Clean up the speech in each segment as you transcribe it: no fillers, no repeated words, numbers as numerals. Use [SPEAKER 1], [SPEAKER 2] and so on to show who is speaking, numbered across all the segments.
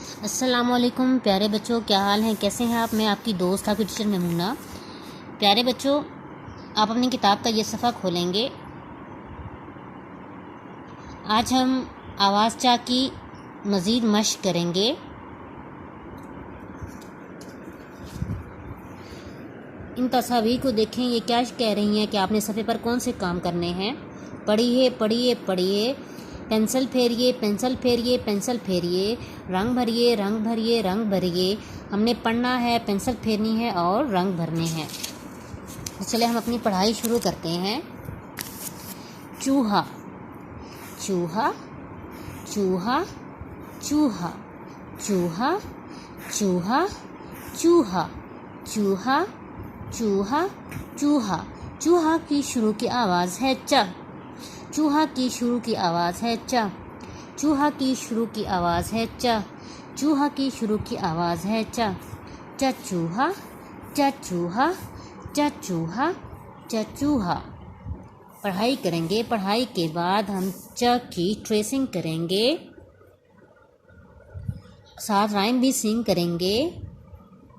[SPEAKER 1] अस्सलामुअलैकुम प्यारे बच्चों, क्या हाल हैं, कैसे हैं आप। मैं आपकी दोस्त आपकी टीचर मेमूना। प्यारे बच्चों, आप अपनी किताब का ये सफ़ा खोलेंगे। आज हम आवाज़ चा की मज़ीद मश्क करेंगे। इन तस्वीर को देखें, ये क्या कह रही हैं कि आपने सफ़े पर कौन से काम करने हैं। पढ़िए पढ़िए पढ़िए, पेंसिल फेरिए पेंसिल फेरिए पेंसिल फेरिए, रंग भरिए रंग भरिए रंग भरिए। हमने पढ़ना है, पेंसिल फेरनी है और रंग भरने हैं। तो चलिए हम अपनी पढ़ाई शुरू करते हैं। चूहा चूहा चूहा चूहा चूहा चूहा चूहा चूहा चूहा चूहा। चूहा की शुरू की आवाज़ है च। चूहा की शुरू की आवाज़ है च। चूहा की शुरू की आवाज़ है च। चूहा की शुरू की आवाज़ है च। च चूहा च चूहा च चूहा च चूहा। पढ़ाई करेंगे। पढ़ाई के बाद हम च की ट्रेसिंग करेंगे, साथ राइम भी सिंग करेंगे।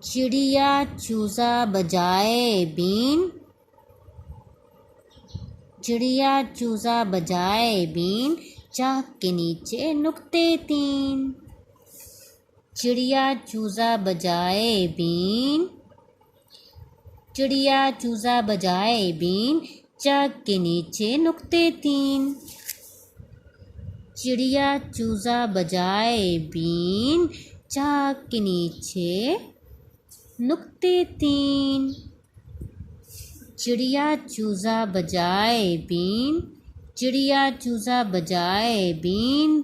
[SPEAKER 1] चिड़िया चूज़ा बजाए बीन, चिड़िया चूज़ा बजाए बीन, चाक के नीचे नुक्ते तीन। चिड़िया चूज़ा बजाए बीन, चिड़िया चूज़ा बजाए बीन, चाक के नीचे नुक्ते तीन। चिड़िया चूज़ा बजाए बीन, चाक के नीचे नुक्ते तीन। चिड़िया चूज़ा बजाए बीन, चिड़िया चूज़ा बजाए बीन,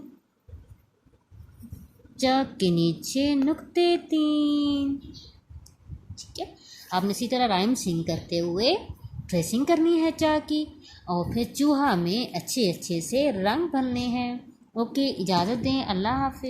[SPEAKER 1] चाक के नीचे नुक्ते तीन। ठीक है, आपने इसी तरह राइम सिंग करते हुए ट्रेसिंग करनी है चा की, और फिर चूहा में अच्छे अच्छे से रंग भरने हैं। ओके, इजाज़त दें। अल्लाह हाफ़िज़।